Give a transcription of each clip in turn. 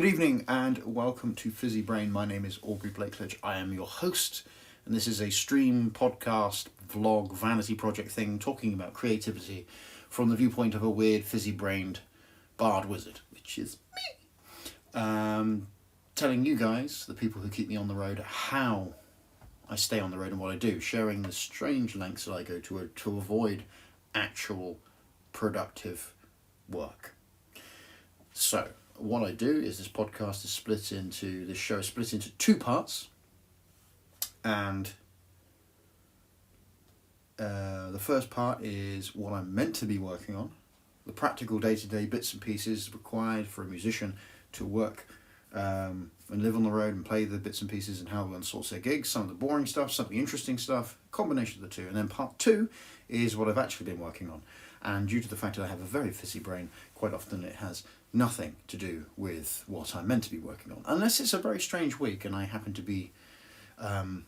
Good evening and welcome to Fizzy Brain. My name is Aubrey Blakeledge. I am your host, and this is a stream, podcast, vlog, vanity project thing talking about creativity from the viewpoint of a weird, fizzy-brained bard wizard, which is me. Telling you guys, the people who keep me on the road, how I stay on the road and what I do, sharing the strange lengths that I go to avoid actual productive work. So, what I do is this podcast is split into two parts, and the first part is what I'm meant to be working on, the practical day-to-day bits and pieces required for a musician to work and live on the road and play the bits and pieces and how one sorts their gigs, some of the boring stuff, some of the interesting stuff, combination of the two. And then part two is what I've actually been working on. And due to the fact that I have a very fizzy brain, quite often it has nothing to do with what I'm meant to be working on. Unless it's a very strange week and I happen to be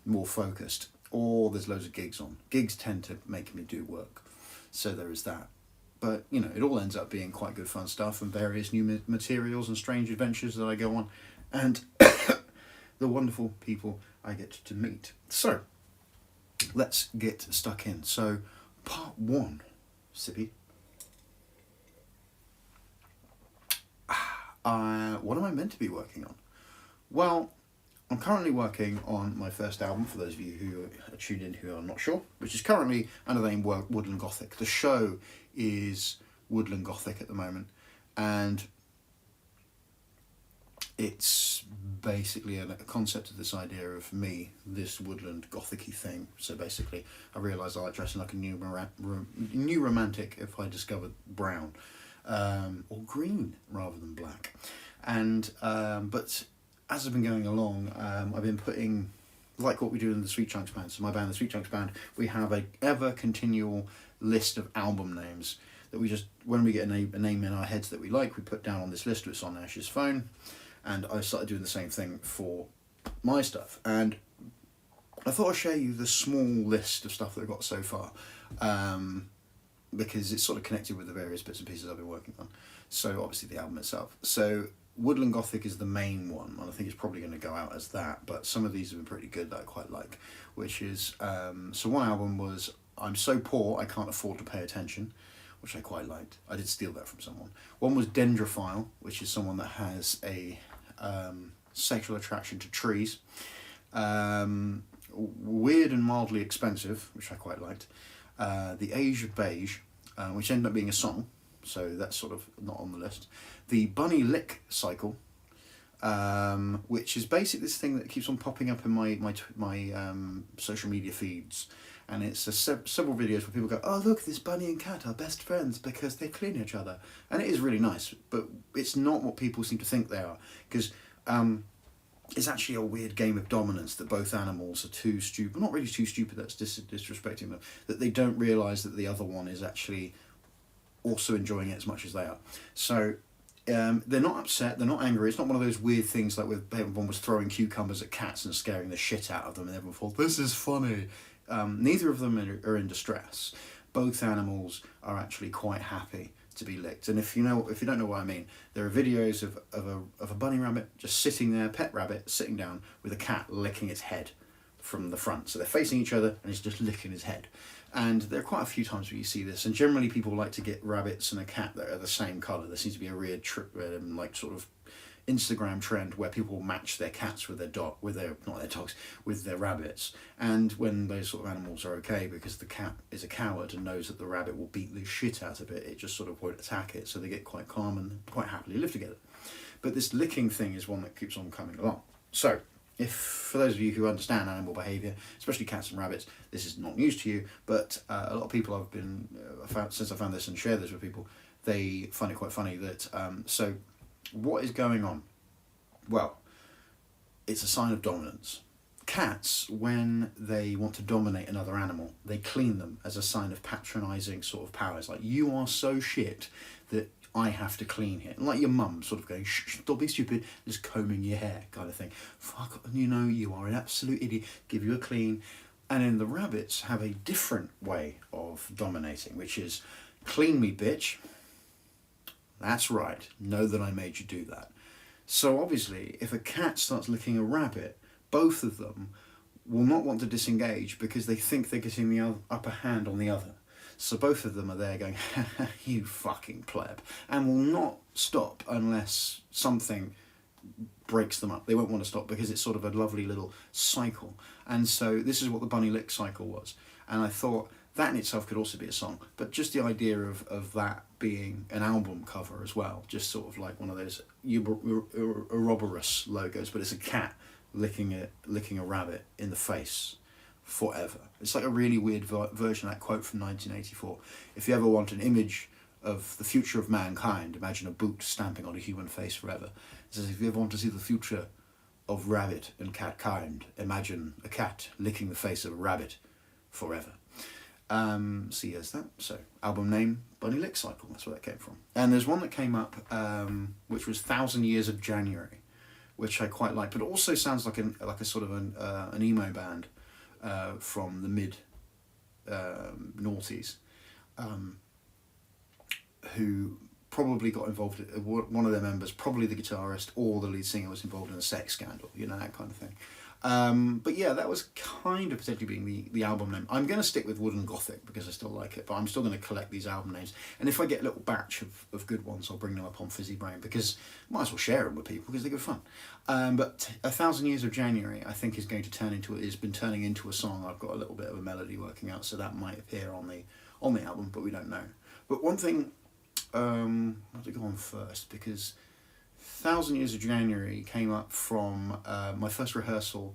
more focused, or there's loads of gigs on. Gigs tend to make me do work, so there is that. But, you know, it all ends up being quite good fun stuff and various new materials and strange adventures that I go on, and the wonderful people I get to meet. So, let's get stuck in. So, part one, Sippy. What am I meant to be working on? Well, I'm currently working on my first album, for those of you who are tuned in who are not sure, which is currently under the name Woodland Gothic. The show is Woodland Gothic at the moment, and it's basically a concept of this idea of me, this woodland gothic-y thing. So basically, I realised I like dressing like a new romantic if I discovered brown, or green rather than black. And but as I've been going along, I've been putting, like what we do in the Sweet Chunks band. So my band, the Sweet Chunks band, we have a ever continual list of album names that we just, when we get a name in our heads that we like, we put down on this list. It's on Ash's phone, and I started doing the same thing for my stuff. And I thought I'd share you the small list of stuff that I've got so far, because it's sort of connected with the various bits and pieces I've been working on. So obviously the album itself. So Woodland Gothic is the main one, and I think it's probably going to go out as that, but some of these have been pretty good that I quite like, which is, so one album was I'm So Poor I Can't Afford to Pay Attention, which I quite liked. I did steal that from someone. One was Dendrophile, which is someone that has a sexual attraction to trees. Weird and Mildly Expensive, which I quite liked. The Age of Beige, which ended up being a song, so that's sort of not on the list. The Bunny Lick Cycle, which is basically this thing that keeps on popping up in my social media feeds, and it's several videos where people go, oh look, this bunny and cat are best friends because they clean each other, and it is really nice, but it's not what people seem to think they are, because it's actually a weird game of dominance that both animals are too stupid, not really too stupid, that's disrespecting them, that they don't realise that the other one is actually also enjoying it as much as they are. So they're not upset, they're not angry. It's not one of those weird things like with everyone was throwing cucumbers at cats and scaring the shit out of them, and everyone thought, this is funny. Neither of them are in distress. Both animals are actually quite happy to be licked. And if you don't know what I mean, there are videos of a bunny rabbit just sitting there, pet rabbit sitting down with a cat licking its head from the front. So they're facing each other and it's just licking his head. And there are quite a few times where you see this, and generally people like to get rabbits and a cat that are the same colour. There seems to be a weird like sort of Instagram trend where people match their cats with with their rabbits. And when those sort of animals are okay, because the cat is a coward and knows that the rabbit will beat the shit out of it, it just sort of won't attack it, so they get quite calm and quite happily live together. But this licking thing is one that keeps on coming along. So for those of you who understand animal behaviour, especially cats and rabbits, this is not news to you, but a lot of people I've been, since I found this and share this with people, they find it quite funny that, so what is going on? Well, it's a sign of dominance. Cats, when they want to dominate another animal, they clean them as a sign of patronising sort of power. It's like, you are so shit that I have to clean here. And like your mum sort of going, shh, don't be stupid, just combing your hair kind of thing. Fuck, you are an absolute idiot, give you a clean. And then the rabbits have a different way of dominating, which is, clean me, bitch. That's right, know that I made you do that. So obviously, if a cat starts licking a rabbit, both of them will not want to disengage because they think they're getting the upper hand on the other. So both of them are there going, you fucking pleb, and will not stop unless something breaks them up. They won't want to stop because it's sort of a lovely little cycle. And so this is what the bunny lick cycle was. And I thought that in itself could also be a song, but just the idea of that being an album cover as well, just sort of like one of those Ouroboros logos, but it's a cat licking a rabbit in the face forever. It's like a really weird version of that quote from 1984. If you ever want an image of the future of mankind, imagine a boot stamping on a human face forever. It says, if you ever want to see the future of rabbit and cat kind, imagine a cat licking the face of a rabbit forever. So yes, that. So album name, Bunny Lick Cycle, that's where that came from. And there's one that came up, which was 1,000 Years of January, which I quite like, but it also sounds like a sort of an emo band from the mid noughties, who probably got involved. One of their members, probably the guitarist or the lead singer, was involved in a sex scandal, you know, that kind of thing. But yeah, that was kind of potentially being the album name. I'm going to stick with Woodland Gothic because I still like it, but I'm still going to collect these album names. And if I get a little batch of good ones, I'll bring them up on Fizzy Brain, because I might as well share them with people because they're good fun. But 1,000 Years of January, I think, is going to has been turning into a song. I've got a little bit of a melody working out, so that might appear on the album, but we don't know. But one thing, I'll go on first, because 1,000 Years of January came up from my first rehearsal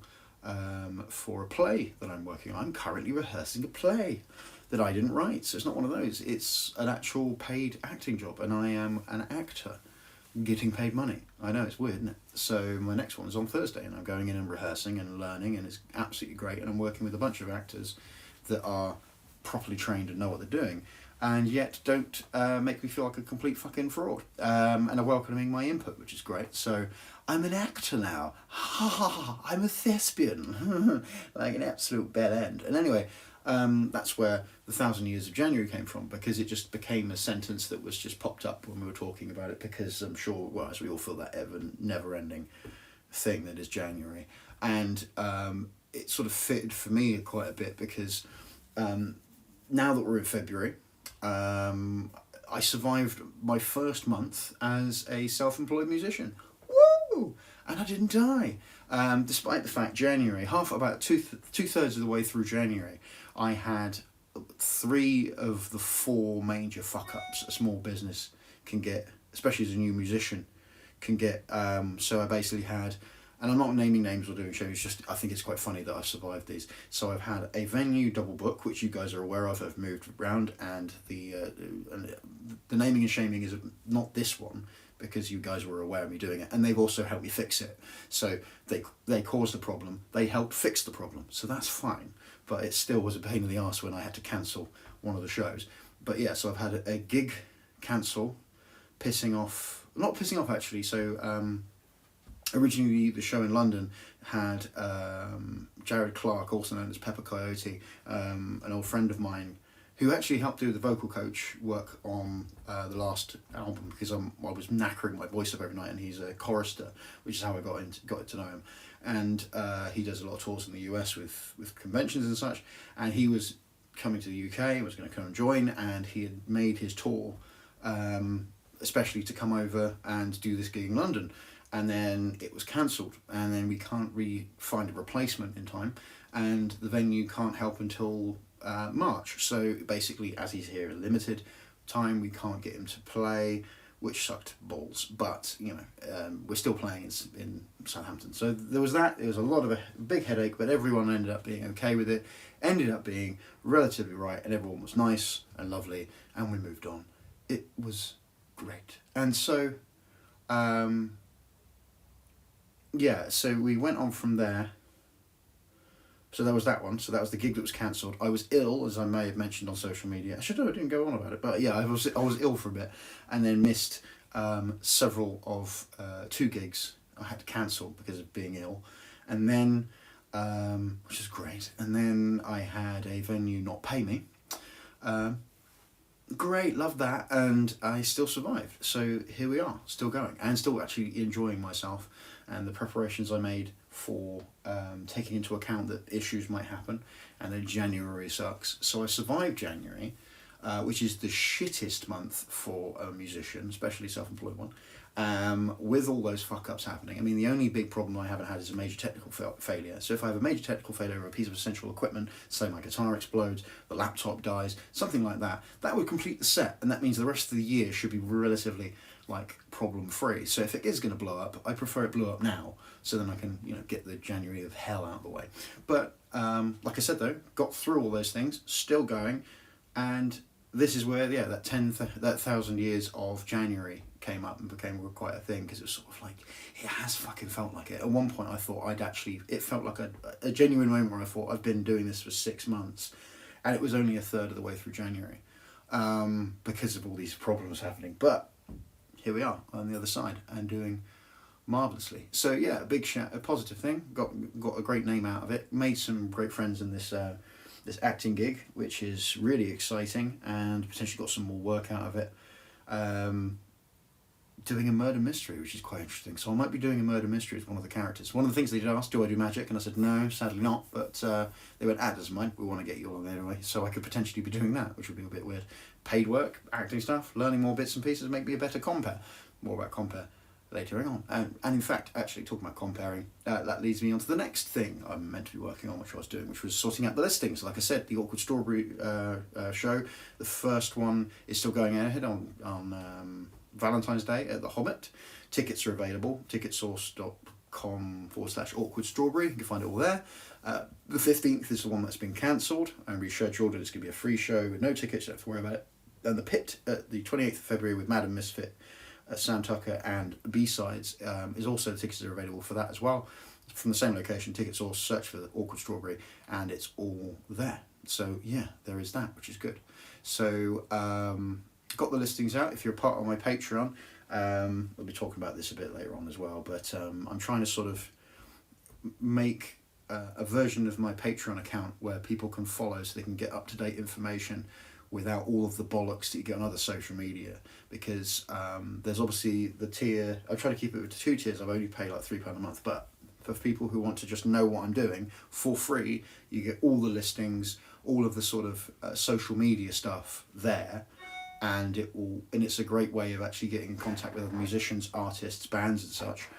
for a play that I'm working on. I'm currently rehearsing a play that I didn't write, so it's not one of those. It's an actual paid acting job, and I am an actor getting paid money. I know, it's weird, isn't it? So my next one is on Thursday, and I'm going in and rehearsing and learning, and it's absolutely great, and I'm working with a bunch of actors that are properly trained and know what they're doing, and yet don't make me feel like a complete fucking fraud, and are welcoming my input, which is great. So I'm an actor now. Ha ha ha, I'm a thespian. Like an absolute bad end. And anyway, that's where the 1,000 Years of January came from, because it just became a sentence that was just popped up when we were talking about it, because I'm sure, well, as we all feel, that never-ending thing that is January. And it sort of fitted for me quite a bit, because now that we're in February, I survived my first month as a self-employed musician. Woo! And I didn't die. Despite the fact January, about two-thirds of the way through January, I had 3 of the 4 major fuck-ups a small business can get, especially as a new musician, can get. So I basically had, and I'm not naming names or doing shows, just I think it's quite funny that I've survived these. So I've had a venue double book, which you guys are aware of. I've moved around, and the naming and shaming is not this one, because you guys were aware of me doing it, and they've also helped me fix it. So they caused the problem, they helped fix the problem, so that's fine. But it still was a pain in the arse when I had to cancel one of the shows. But yeah, so I've had a gig cancel, not pissing off actually. So originally the show in London had Jared Clark, also known as Pepper Coyote, an old friend of mine, who actually helped do the vocal coach work on the last album, because I was knackering my voice up every night, and he's a chorister, which is how I got to know him. And he does a lot of tours in the US with conventions and such, and he was coming to the UK, was going to come and join, and he had made his tour especially to come over and do this gig in London. And then it was cancelled, and then we can't find a replacement in time, and the venue can't help until March. So basically, as he's here at limited time, we can't get him to play, which sucked balls. But you know, we're still playing in Southampton. So there was that. It was a lot of a big headache, but everyone ended up being okay with it. Ended up being relatively right, and everyone was nice and lovely, and we moved on. It was great. And so yeah, so we went on from there. So that was that one. So that was the gig that was cancelled. I was ill, as I may have mentioned on social media. I didn't go on about it, but yeah, I was ill for a bit, and then missed several of 2 gigs I had to cancel because of being ill, and then which is great. And then I had a venue not pay me, great, loved that, and I still survived. So here we are, still going, and still actually enjoying myself, and the preparations I made for taking into account that issues might happen, and then January sucks. So I survived January, which is the shittest month for a musician, especially self-employed one, with all those fuck-ups happening. I mean, the only big problem I haven't had is a major technical failure. So if I have a major technical failure of a piece of essential equipment, say my guitar explodes, the laptop dies, something like that, that would complete the set, and that means the rest of the year should be relatively, like, problem-free. So if it is going to blow up, I prefer it blow up now, so then I can, you know, get the January of hell out of the way. But, like I said though, got through all those things, still going, and this is where, yeah, that 1,000 years of January came up and became quite a thing, because it was sort of like, it has fucking felt like it. At one point I thought it felt like a genuine moment where I thought I've been doing this for 6 months, and it was only a third of the way through January, because of all these problems happening. But here we are on the other side and doing marvellously. So yeah, a positive thing. Got a great name out of it. Made some great friends in this this acting gig, which is really exciting, and potentially got some more work out of it. Doing a murder mystery, which is quite interesting. So I might be doing a murder mystery as one of the characters. One of the things they did ask, do I do magic? And I said, no, sadly not. But they went, doesn't mind, we want to get you along anyway. So I could potentially be doing that, which would be a bit weird. Paid work, acting stuff, learning more bits and pieces, make me a better compere. More about compere later on. And in fact, actually talking about comparing, that leads me on to the next thing I'm meant to be working on, which I was doing, which was sorting out the listings. Like I said, the Awkward Strawberry show, the first one is still going ahead on Valentine's Day at the Hobbit. Tickets are available, ticketsource.com/awkward strawberry. You can find it all there. The 15th is the one that's been cancelled and rescheduled, and it's going to be a free show with no tickets, you don't have to worry about it. And the Pit at the 28th of February with Madam Misfit, Sam Tucker and B-SYDES is also, the tickets are available for that as well. From the same location, Ticket Source, search for the Awkward Strawberry, and it's all there. So yeah, there is that, which is good. So got the listings out. If you're a part of my Patreon, we'll be talking about this a bit later on as well, but I'm trying to sort of make a version of my Patreon account where people can follow, so they can get up-to-date information without all of the bollocks that you get on other social media, because there's obviously the tier. I try to keep it with 2 tiers. I've only paid like £3 a month, but for people who want to just know what I'm doing for free, you get all the listings, all of the sort of social media stuff there, and it's a great way of actually getting in contact with other musicians, artists, bands and such,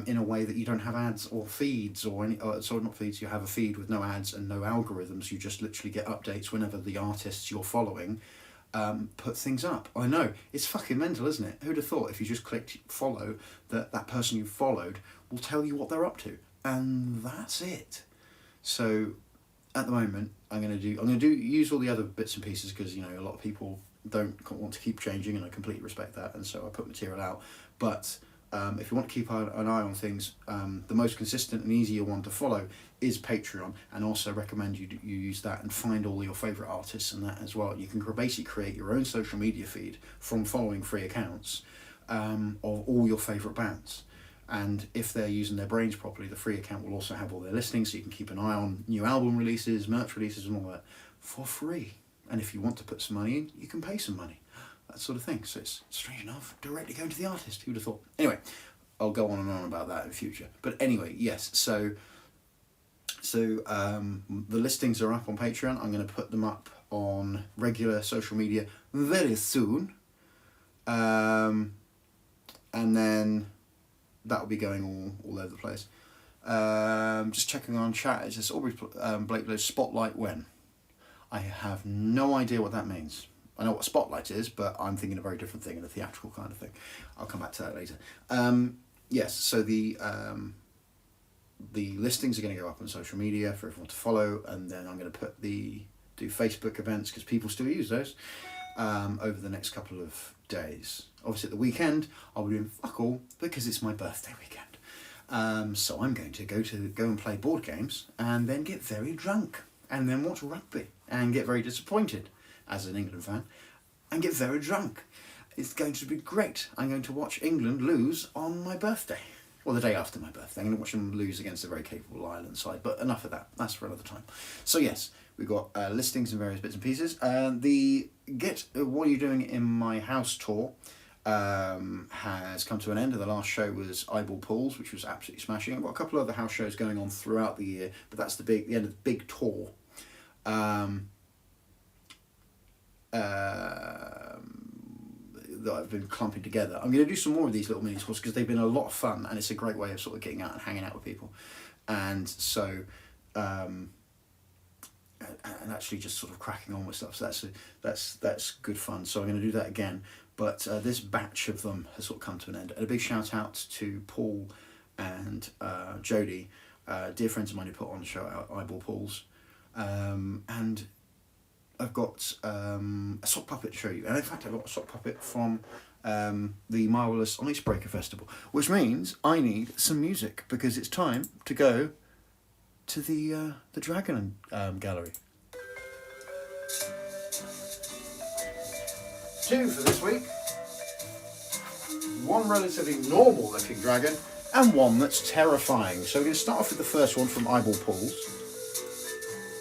in a way that you don't have ads or feeds or any, sorry, not feeds, you have a feed with no ads and no algorithms. You just literally get updates whenever the artists you're following put things up. I know, it's fucking mental, isn't it? Who'd have thought if you just clicked follow, that person you followed will tell you what they're up to, and that's it. So at the moment, I'm gonna use all the other bits and pieces, because, you know, a lot of people don't want to keep changing, and I completely respect that, and so I put material out. But if you want to keep an eye on things, the most consistent and easier one to follow is Patreon, and also recommend you use that and find all your favourite artists and that as well. You can basically create your own social media feed from following free accounts of all your favourite bands. And if they're using their brains properly, the free account will also have all their listings, so you can keep an eye on new album releases, merch releases and all that for free. And if you want to put some money in, you can pay some money. That sort of thing. So it's, strange enough, directly going to the artist. Who'd have thought? Anyway, I'll go on and on about that in the future. But anyway, yes, so the listings are up on Patreon. I'm going to put them up on regular social media very soon. And then that'll be going all over the place. Just checking on chat. It says Aubrey Blakeledge, spotlight when? I have no idea what that means. I know what a spotlight is, but I'm thinking a very different thing, and a theatrical kind of thing. I'll come back to that later. Yes, so the listings are going to go up on social media for everyone to follow, and then I'm going to do Facebook events, because people still use those, over the next couple of days. Obviously at the weekend, I'll be doing fuck all, because it's my birthday weekend. So I'm going to go and play board games, and then get very drunk, and then watch rugby, and get very disappointed as an England fan, and get very drunk. It's going to be great. I'm going to watch England lose on my birthday. or the day after my birthday. I'm going to watch them lose against a very capable Ireland side, but enough of that. That's for another time. So yes, we've got listings and various bits and pieces. The Get What Are You Doing in My House tour has come to an end, and the last show was Eyeball Pools, which was absolutely smashing. I've got a couple of other house shows going on throughout the year, but that's the end of the big tour. That I've been clumping together. I'm going to do some more of these little mini tours because they've been a lot of fun, and it's a great way of sort of getting out and hanging out with people, and so and actually just sort of cracking on with stuff. So that's good fun. So I'm going to do that again. But this batch of them has sort of come to an end. And a big shout out to Paul and Jodie, dear friends of mine who put on the show Eyeball Pools, and I've got a sock puppet to show you, and in fact I got a sock puppet from the marvellous Icebreaker Festival, which means I need some music because it's time to go to the Dragon Gallery. 2 for this week. 1 relatively normal looking dragon and 1 that's terrifying. So we're going to start off with the first one from Eyeball Pools.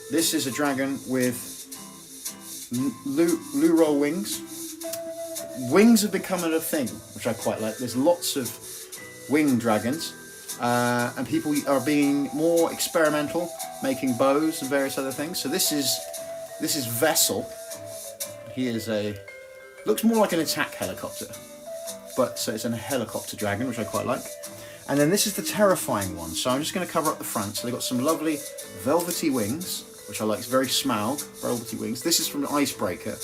This is a dragon with loo roll wings. Wings have become a thing, which I quite like. There's lots of winged dragons, and people are being more experimental, making bows and various other things. So this is Vessel. He is looks more like an attack helicopter, but so it's a helicopter dragon, which I quite like. And then this is the terrifying one. So I'm just going to cover up the front. So they've got some lovely velvety wings, which I like. It's very Smaug, velvety wings. This is from the Icebreaker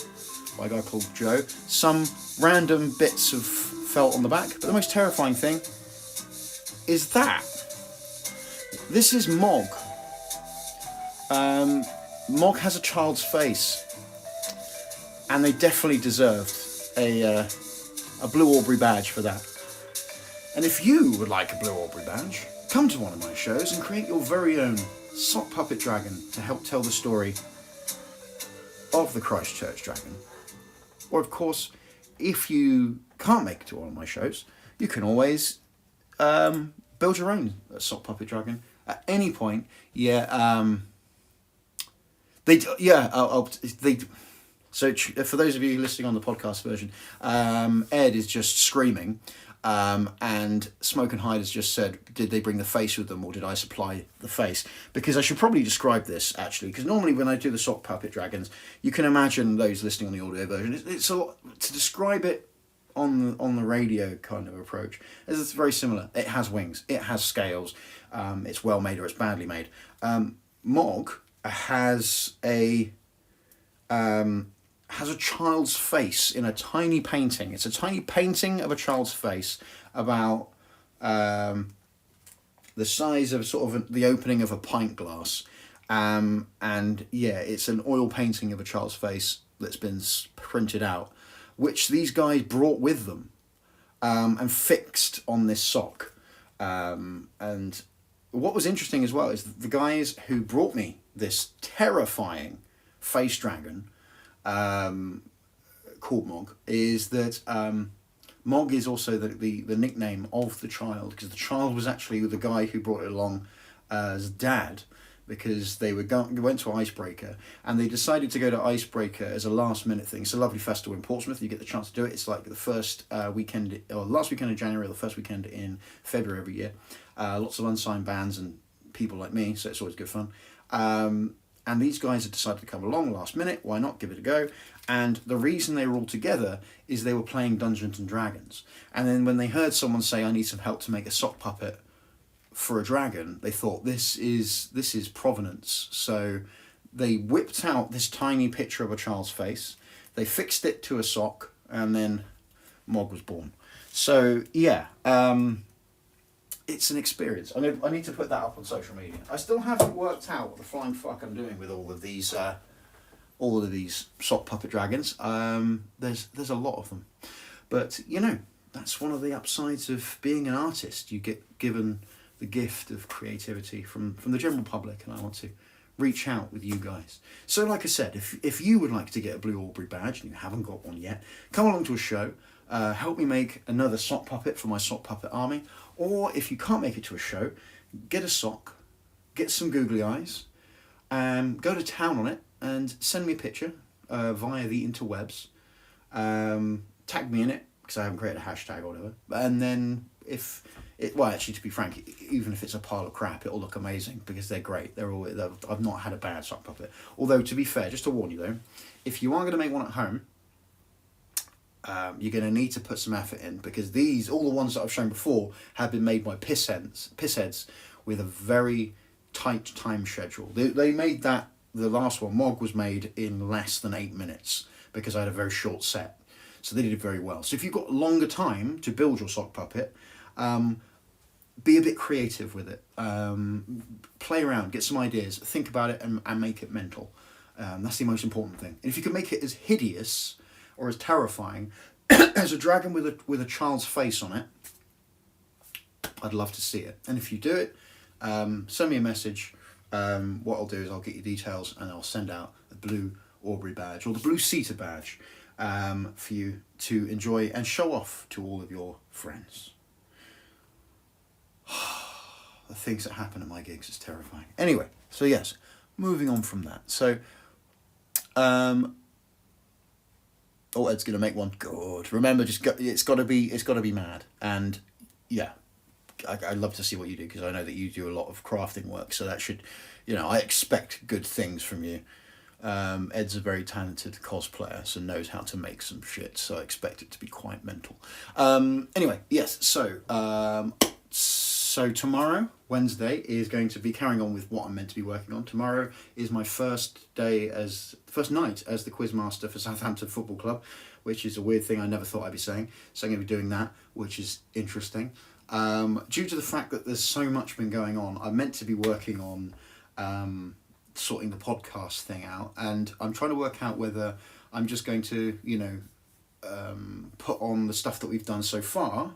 by a guy called Joe. Some random bits of felt on the back, but the most terrifying thing is that. This is Mog. Mog has a child's face, and they definitely deserved a Blue Aubrey badge for that. And if you would like a Blue Aubrey badge, come to one of my shows and create your very own sock puppet dragon to help tell the story of the Christchurch Dragon. Or of course, if you can't make it to one of my shows, you can always build your own sock puppet dragon at any point. So for those of you listening on the podcast version, Ed is just screaming, and Smoke and Hyde has just said, did they bring the face with them, or did I supply the face? Because I should probably describe this, actually, because normally when I do the sock puppet dragons, you can imagine those listening on the audio version, it's a lot to describe it on the radio kind of approach. It's very similar. It has wings, it has scales, it's well made or it's badly made. Mog has a child's face in a tiny painting. It's a tiny painting of a child's face about the size of sort of the opening of a pint glass. And yeah, it's an oil painting of a child's face that's been printed out, which these guys brought with them and fixed on this sock. And what was interesting as well is the guys who brought me this terrifying face dragon called Mog, is that Mog is also the nickname of the child, because the child was actually the guy who brought it along as dad, because they went to Icebreaker and they decided to go to Icebreaker as a last minute thing. It's a lovely festival in Portsmouth. You get the chance to do it. It's like the first weekend, or last weekend in January, or the first weekend in February every year. Lots of unsigned bands and people like me, so it's always good fun. And these guys had decided to come along last minute. Why not give it a go? And the reason they were all together is they were playing Dungeons and Dragons. And then when they heard someone say, I need some help to make a sock puppet for a dragon, they thought, this is provenance. So they whipped out this tiny picture of a child's face. They fixed it to a sock, and then Mog was born. So yeah, it's an experience. I need to put that up on social media. I still haven't worked out what the flying fuck I'm doing with all of these sock puppet dragons. There's a lot of them, but you know, that's one of the upsides of being an artist. You get given the gift of creativity from the general public, and I want to reach out with you guys. So like I said, if you would like to get a Blue Aubrey badge and you haven't got one yet, come along to a show. help me make another sock puppet for my sock puppet army. Or if you can't make it to a show, get a sock, get some googly eyes, go to town on it, and send me a picture via the interwebs. Tag me in it, because I haven't created a hashtag or whatever. And then well, actually, to be frank, even if it's a pile of crap, it'll look amazing, because they're great. I've not had a bad sock puppet. Although, to be fair, just to warn you though, if you are going to make one at home, you're going to need to put some effort in, because all the ones that I've shown before, have been made by pissheads with a very tight time schedule. They made that, the last one, Mog, was made in less than 8 minutes, because I had a very short set. So they did it very well. So if you've got longer time to build your sock puppet, be a bit creative with it. Play around, get some ideas, think about it, and make it mental. That's the most important thing. And if you can make it as hideous or as terrifying as a dragon with a child's face on it, I'd love to see it. And if you do it, send me a message. What I'll do is I'll get your details, and I'll send out the blue Aubrey badge, or the blue Ceta badge, for you to enjoy and show off to all of your friends. The things that happen at my gigs is terrifying. Anyway, so yes, moving on from that. So, Ed's gonna make one. Good. Remember, it's got to be mad. And yeah, I'd love to see what you do, because I know that you do a lot of crafting work. So that should, I expect good things from you. Ed's a very talented cosplayer, so knows how to make some shit, so I expect it to be quite mental. Anyway, yes, so tomorrow, Wednesday, is going to be carrying on with what I'm meant to be working on. Tomorrow is my first night as the quizmaster for Southampton Football Club, which is a weird thing I never thought I'd be saying. So I'm going to be doing that, which is interesting. Due to the fact that there's so much been going on, I'm meant to be working on sorting the podcast thing out, and I'm trying to work out whether I'm just going to put on the stuff that we've done so far,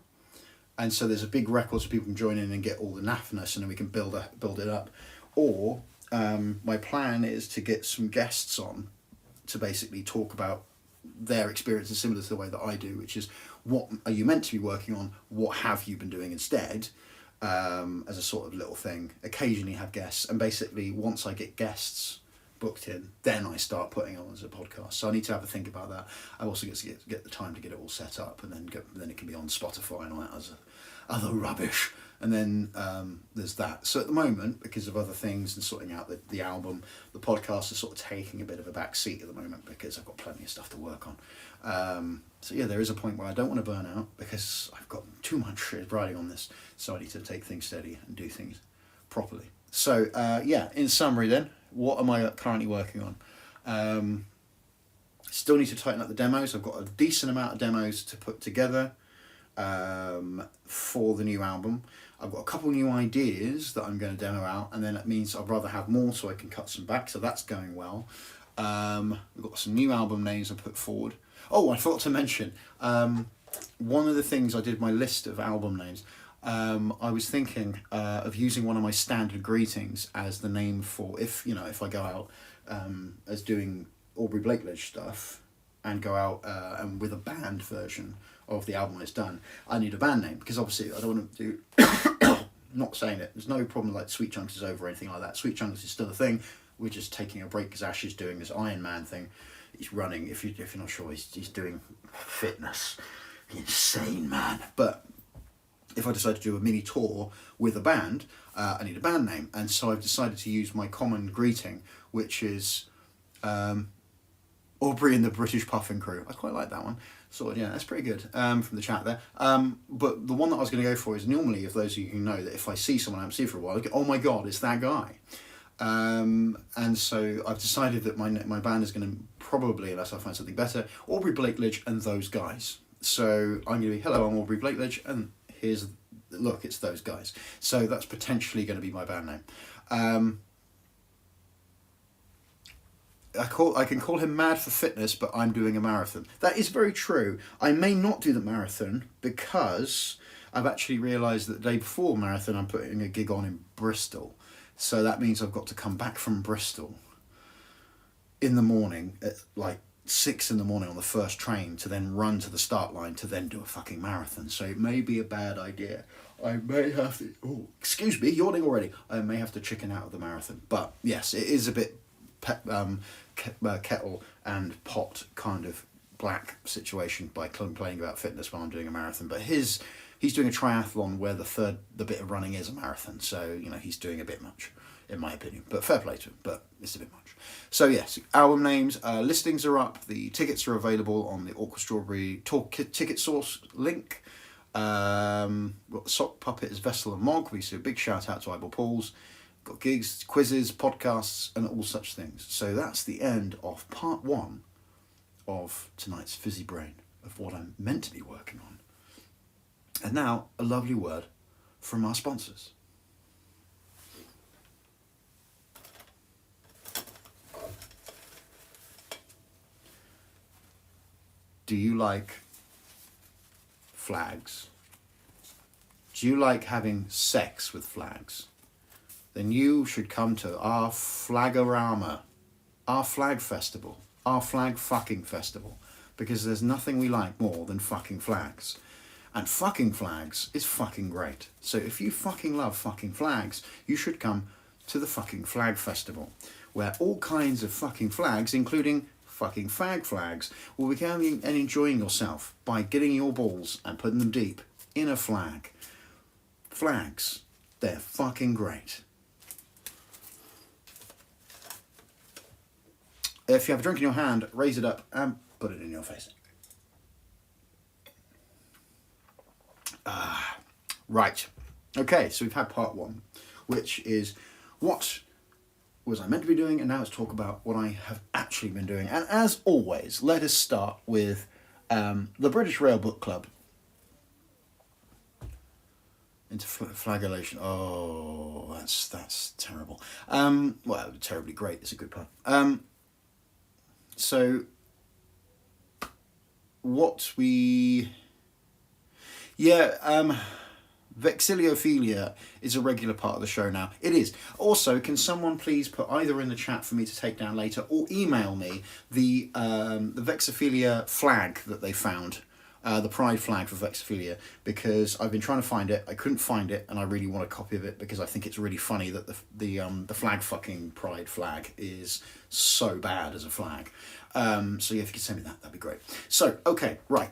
and so there's a big record so people can join in and get all the naffness, and then we can build it up, or my plan is to get some guests on to basically talk about their experiences similar to the way that I do, which is, what are you meant to be working on, what have you been doing instead, as a sort of little thing. Occasionally have guests, and basically once I get guests booked in, then I start putting on as a podcast. So I need to have a think about that. I also get to get the time to get it all set up, and then it can be on Spotify and all that other rubbish. And then there's that. So at the moment, because of other things and sorting out the album, the podcast is sort of taking a bit of a back seat at the moment, because I've got plenty of stuff to work on. So yeah, there is a point where I don't want to burn out, because I've got too much shit riding on this, so I need to take things steady and do things properly. So yeah, in summary then, what am I currently working on? Still need to tighten up the demos. I've got a decent amount of demos to put together for the new album. I've got a couple new ideas that I'm going to demo out, and then that means I'd rather have more so I can cut some back, so that's going well. We've got some new album names I put forward. Oh, I forgot to mention, one of the things I did my list of album names, I was thinking of using one of my standard greetings as the name for, if I go out as doing Aubrey Blakeledge stuff, and go out and with a band version of the album when it's done, I need a band name, because obviously I don't want to do, not saying it, there's no problem like Sweet Chunks is over or anything like that. Sweet Chunks is still a thing. We're just taking a break because Ash is doing this Iron Man thing. He's running, if you're not sure, he's doing fitness. Insane, man. But if I decide to do a mini tour with a band, I need a band name. And so I've decided to use my common greeting, which is Aubrey and the British Puffin Crew. I quite like that one. Sort of, yeah, that's pretty good from the chat there. But the one that I was going to go for is, normally, if those of you who know, that if I see someone I haven't seen for a while, I go, oh my God, it's that guy. And so I've decided that my band is going to probably, unless I find something better, Aubrey Blakeledge and Those Guys. So I'm going to be, hello, I'm Aubrey Blakeledge, and look, it's Those Guys. So that's potentially going to be my band name. I can call him Mad for Fitness, but I'm doing a marathon. That is very true. I may not do the marathon, because I've actually realised that the day before marathon I'm putting a gig on in Bristol. So that means I've got to come back from Bristol in the morning at like 6 in the morning on the first train to then run to the start line to then do a fucking marathon. So it may be a bad idea. I may have to, oh, excuse me, yawning already. I may have to chicken out of the marathon. But yes, it is a bit kettle and pot kind of black situation by complaining about fitness while I'm doing a marathon. But he's doing a triathlon where the bit of running is a marathon. So, you know, he's doing a bit much, in my opinion. But fair play to him, but it's a bit much. So yes, album names, listings are up. The tickets are available on the Awkward Strawberry ticket source link. Got the Sock Puppets, Vessel and Mog. We see a big shout out to Eyeball Pauls. Got gigs, quizzes, podcasts, and all such things. So that's the end of part 1 of tonight's Fizzy Brain of what I'm meant to be working on. And now a lovely word from our sponsors. Do you like flags? Do you like having sex with flags? Then you should come to our Flagorama, our flag festival, our flag fucking festival, because there's nothing we like more than fucking flags. And fucking flags is fucking great. So if you fucking love fucking flags, you should come to the fucking flag festival, where all kinds of fucking flags, including fucking fag flags, will be coming and enjoying yourself by getting your balls and putting them deep in a flag. Flags, they're fucking great. If you have a drink in your hand, raise it up and put it in your face. Right. Okay, so we've had part 1, which is what was I meant to be doing, and now let's talk about what I have actually been doing. And as always, let us start with the British Rail Book Club. Into flagellation. Oh, that's terrible. Well, terribly great. It's a good pun. So, what we... Yeah, vexillophilia is a regular part of the show now. It is. Also, can someone please put either in the chat for me to take down later, or email me the vexophilia flag that they found, the pride flag for vexophilia, because I've been trying to find it, I couldn't find it, and I really want a copy of it because I think it's really funny that the flag fucking pride flag is so bad as a flag. So yeah, if you could send me that, that'd be great. So, okay, right.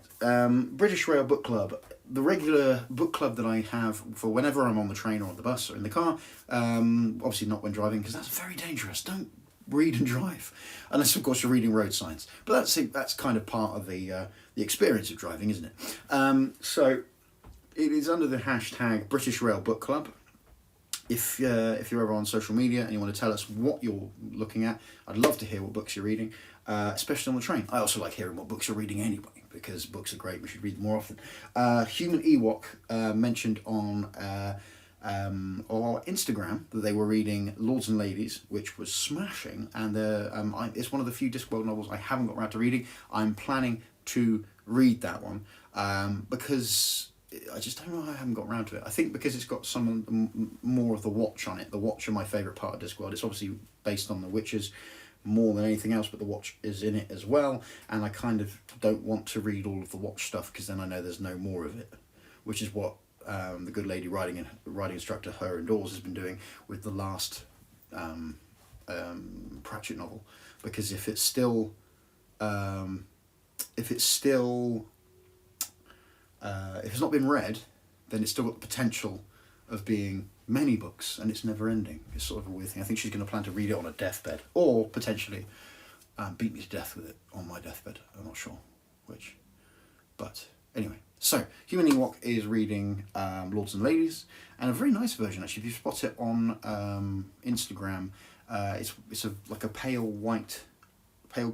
British Rail Book Club. The regular book club that I have for whenever I'm on the train or on the bus or in the car, obviously not when driving, because that's very dangerous. Don't read and drive, unless of course you're reading road signs. But that's kind of part of the experience of driving, isn't it? So it is under the hashtag British Rail Book Club. If you're ever on social media and you want to tell us what you're looking at, I'd love to hear what books you're reading, especially on the train. I also like hearing what books you're reading anyway, because books are great. We should read them more often. Human Ewok mentioned on our Instagram that they were reading Lords and Ladies, which was smashing, and it's one of the few Discworld novels I haven't got around to reading. I'm planning to read that one because I just don't know how I haven't got around to it. I think because it's got more of the Watch on it. The Watch are my favourite part of Discworld. It's obviously based on the Witches more than anything else, but the Watch is in it as well, and I kind of don't want to read all of the Watch stuff because then I know there's no more of it, which is what the good lady riding instructor, her indoors, has been doing with the last Pratchett novel, because if it's not been read, then it's still got the potential of being many books, and it's never ending. It's sort of a weird thing. I think she's going to plan to read it on a deathbed, or potentially beat me to death with it on my deathbed. I'm not sure which. But anyway, so Human Ewok is reading Lords and Ladies, and a very nice version actually. If you spot it on Instagram, it's like a pale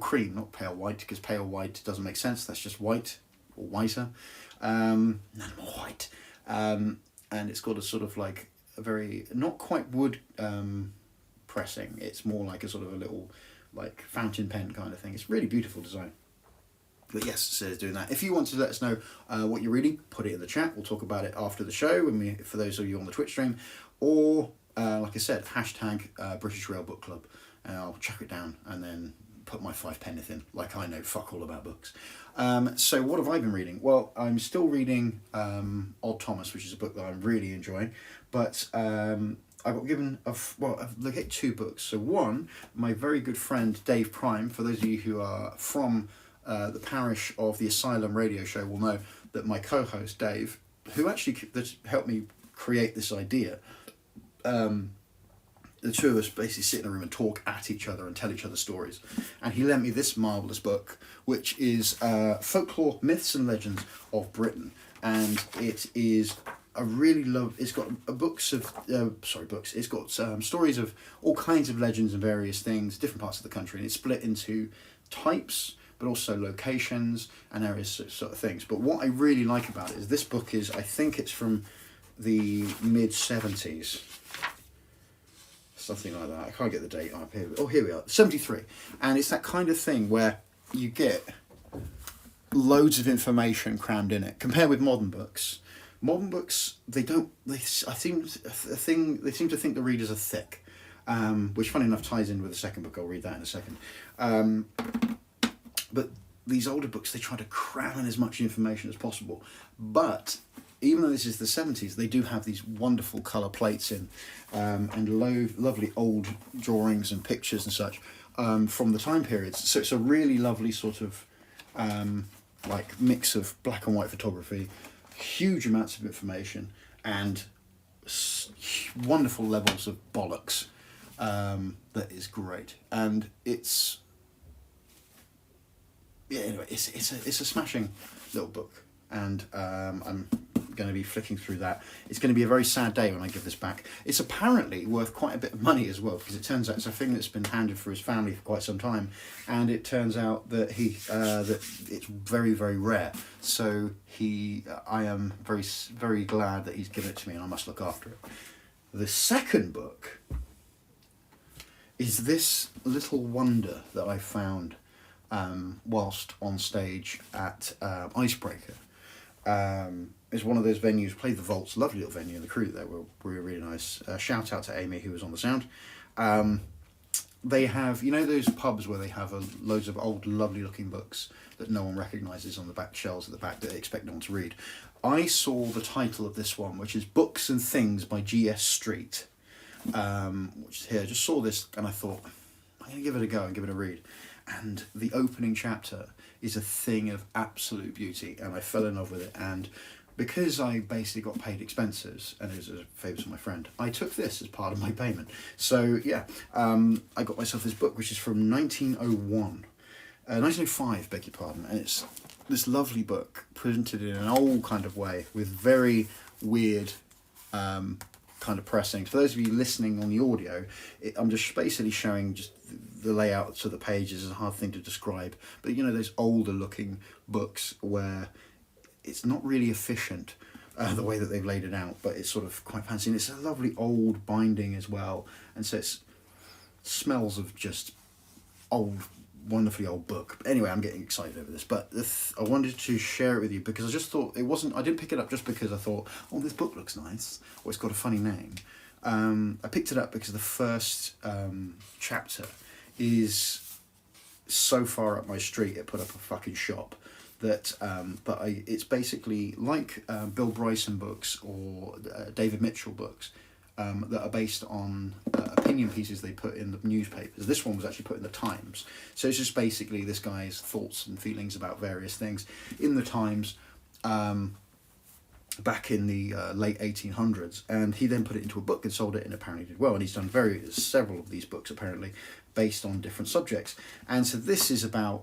cream, not pale white, because pale white doesn't make sense. That's just white or whiter. None more white. And it's got a sort of like a very, not quite wood pressing. It's more like a sort of a little like fountain pen kind of thing. It's really beautiful design. But yes, so it's doing that. If you want to let us know what you're reading, put it in the chat. We'll talk about it after the show, for those of you on the Twitch stream. Or, like I said, hashtag British Rail Book Club. I'll chuck it down and then put my 5 penneth in, like I know fuck all about books. So what have I been reading? Well, I'm still reading Odd Thomas, which is a book that I'm really enjoying, but I got given I get 2 books. So one, my very good friend Dave Prime, for those of you who are from the parish of the Asylum radio show will know that my co-host Dave, who actually helped me create this idea, the 2 of us basically sit in a room and talk at each other and tell each other stories. And he lent me this marvellous book, which is Folklore, Myths and Legends of Britain. And it is it's got books of, it's got stories of all kinds of legends and various things, different parts of the country. And it's split into types, but also locations and areas, sort of things. But what I really like about it is this book is, I think it's from the mid-70s. Something like that. I can't get the date up here. Oh, here we are. 73. And it's that kind of thing where you get loads of information crammed in it. Compared with modern books. Modern books, they seem to think the readers are thick. Which, funny enough, ties in with the second book. I'll read that in a second. But these older books, they try to cram in as much information as possible. But even though this is the 70s, they do have these wonderful colour plates in, and lovely old drawings and pictures and such from the time periods. So it's a really lovely sort of like mix of black and white photography, huge amounts of information, and wonderful levels of bollocks. That is great, and it's a smashing little book, and I'm going to be flicking through that. It's going to be a very sad day when I give this back. It's apparently worth quite a bit of money as well, because it turns out it's a thing that's been handed for his family for quite some time, and it turns out that that it's very, very rare. So I am very, very glad that he's given it to me, and I must look after it. The second book is this little wonder that I found whilst on stage at Icebreaker. It's one of those venues, played the Vaults, lovely little venue, and the crew there were really nice. Shout out to Amy, who was on the sound. They have, you know those pubs where they have loads of old, lovely looking books that no one recognises on the back shelves at the back that they expect no one to read. I saw the title of this one, which is Books and Things by G.S. Street. Which is here. I just saw this and I thought, I'm going to give it a go and give it a read. And the opening chapter is a thing of absolute beauty, and I fell in love with it. And because I basically got paid expenses, and it was a favour to my friend, I took this as part of my payment. So yeah, I got myself this book, which is from 1905, beg your pardon, and it's this lovely book printed in an old kind of way with very weird kind of pressings. For those of you listening on the audio, I'm just basically showing just the layouts of the pages. Is a hard thing to describe, but you know those older looking books where it's not really efficient the way that they've laid it out, but it's sort of quite fancy, and it's a lovely old binding as well, and so it smells of just old, wonderfully old book. But anyway, I'm getting excited over this, but I wanted to share it with you because I just thought I didn't pick it up just because I thought, oh, this book looks nice, or it's got a funny name. I picked it up because the first chapter is so far up my street, it put up a fucking shop that it's basically like Bill Bryson books or David Mitchell books that are based on opinion pieces they put in the newspapers. This one was actually put in the Times. So it's just basically this guy's thoughts and feelings about various things in the Times back in the late 1800s. And he then put it into a book and sold it, and apparently did well. And he's done several of these books apparently based on different subjects. And so this is about,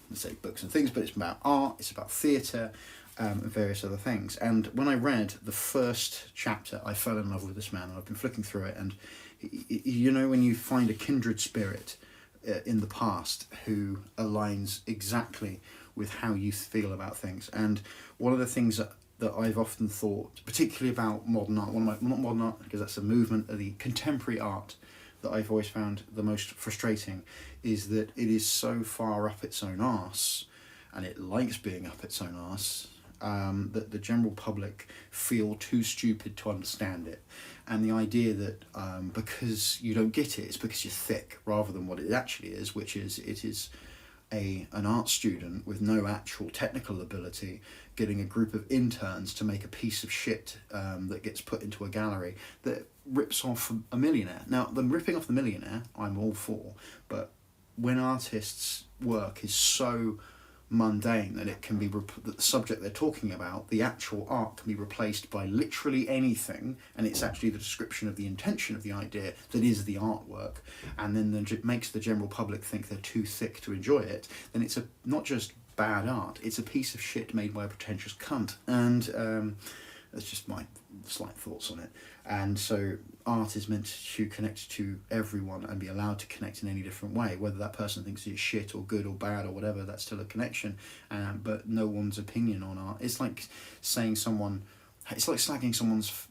let's say, books and things, but it's about art, it's about theatre, and various other things. And when I read the first chapter, I fell in love with this man, and I've been flicking through it, and you know when you find a kindred spirit in the past who aligns exactly with how you feel about things. And one of the things that I've often thought, particularly about modern art, not modern art because that's a movement, of the contemporary art that I've always found the most frustrating, is that it is so far up its own arse, and it likes being up its own arse, that the general public feel too stupid to understand it. And the idea that because you don't get it, it's because you're thick, rather than what it actually is, which is it is an art student with no actual technical ability getting a group of interns to make a piece of shit that gets put into a gallery that rips off a millionaire. Now, them ripping off the millionaire, I'm all for, but when artists' work is so mundane that it can be that the subject they're talking about, the actual art, can be replaced by literally anything, and it's actually the description of the intention of the idea that is the artwork, and then it makes the general public think they're too thick to enjoy it, then it's not just bad art, it's a piece of shit made by a pretentious cunt. And that's just my slight thoughts on it. And so art is meant to connect to everyone and be allowed to connect in any different way. Whether that person thinks it's shit or good or bad or whatever, that's still a connection. But no one's opinion on art. It's like saying it's like slagging someone's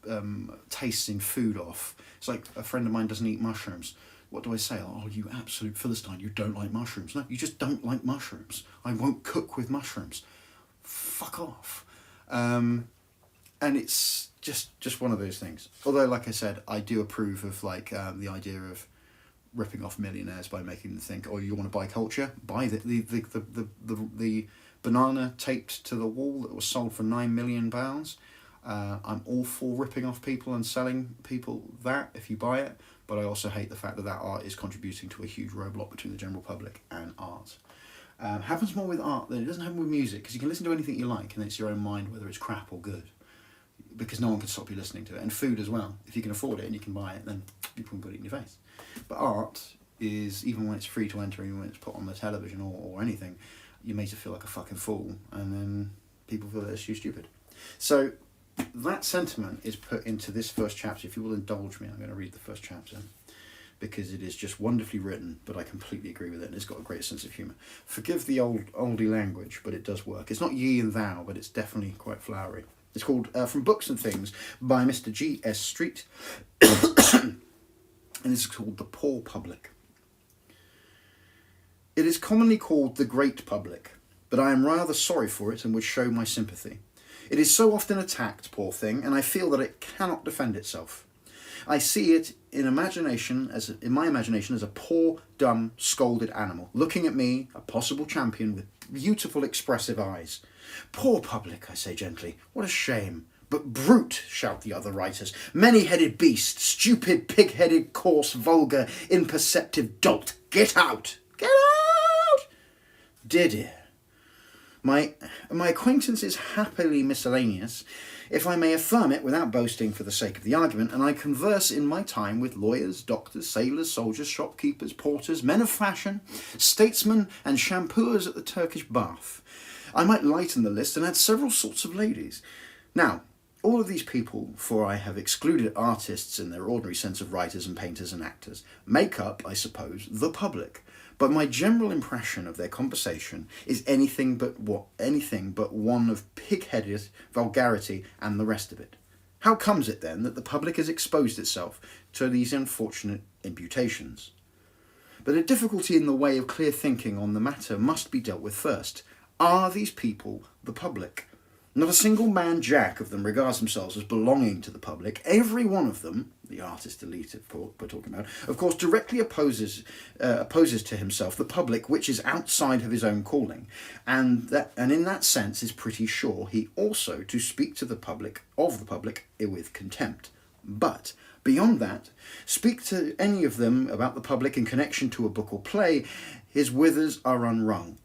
tastes in food off. It's like a friend of mine doesn't eat mushrooms. What do I say? Oh, you absolute Philistine, you don't like mushrooms. No, you just don't like mushrooms. I won't cook with mushrooms. Fuck off. And it's just one of those things. Although, like I said, I do approve of the idea of ripping off millionaires by making them think, oh, you want to buy culture? Buy the banana taped to the wall that was sold for £9 million. I'm all for ripping off people and selling people that if you buy it, but I also hate the fact that art is contributing to a huge roadblock between the general public and art. Happens more with art than it doesn't happen with music, because you can listen to anything you like and it's your own mind whether it's crap or good, because no one can stop you listening to it. And food as well. If you can afford it and you can buy it, then people can put it in your face. But art is, even when it's free to enter, even when it's put on the television or anything, you make it feel like a fucking fool, and then people feel that it's too stupid. So that sentiment is put into this first chapter. If you will indulge me, I'm going to read the first chapter, because it is just wonderfully written, but I completely agree with it, and it's got a great sense of humour. Forgive the oldie language, but it does work. It's not ye and thou, but it's definitely quite flowery. It's called From Books and Things by Mr. G.S. Street, and it's called The Poor Public. It is commonly called the Great Public, but I am rather sorry for it and would show my sympathy. It is so often attacked, poor thing, and I feel that it cannot defend itself. I see it in my imagination as a poor, dumb, scolded animal, looking at me, a possible champion, with beautiful, expressive eyes. Poor public, I say gently, what a shame. But brute, shout the other writers, many-headed beast, stupid, pig-headed, coarse, vulgar, imperceptive dolt. Get out! Get out! Dear. My acquaintance is happily miscellaneous, if I may affirm it without boasting for the sake of the argument, and I converse in my time with lawyers, doctors, sailors, soldiers, shopkeepers, porters, men of fashion, statesmen, and shampooers at the Turkish bath. I might lighten the list and add several sorts of ladies. Now, all of these people, for I have excluded artists in their ordinary sense of writers and painters and actors, make up, I suppose, the public. But my general impression of their conversation is anything but one of pig-headed vulgarity and the rest of it. How comes it then that the public has exposed itself to these unfortunate imputations? But a difficulty in the way of clear thinking on the matter must be dealt with first. Are these people the public? Not a single man jack of them regards themselves as belonging to the public. Every one of them, the artist elite we're talking about, of course, directly opposes to himself the public which is outside of his own calling, and in that sense is pretty sure he also to speak to the public with contempt. But beyond that, speak to any of them about the public in connection to a book or play, his withers are unwrung.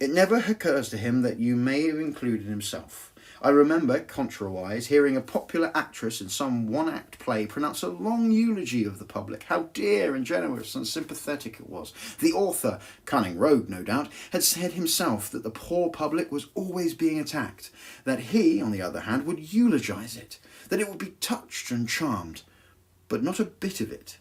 It never occurs to him that you may have included himself. I remember, contrariwise, hearing a popular actress in some one-act play pronounce a long eulogy of the public, how dear and generous and sympathetic it was. The author, cunning rogue no doubt, had said himself that the poor public was always being attacked, that he, on the other hand, would eulogise it, that it would be touched and charmed, but not a bit of it.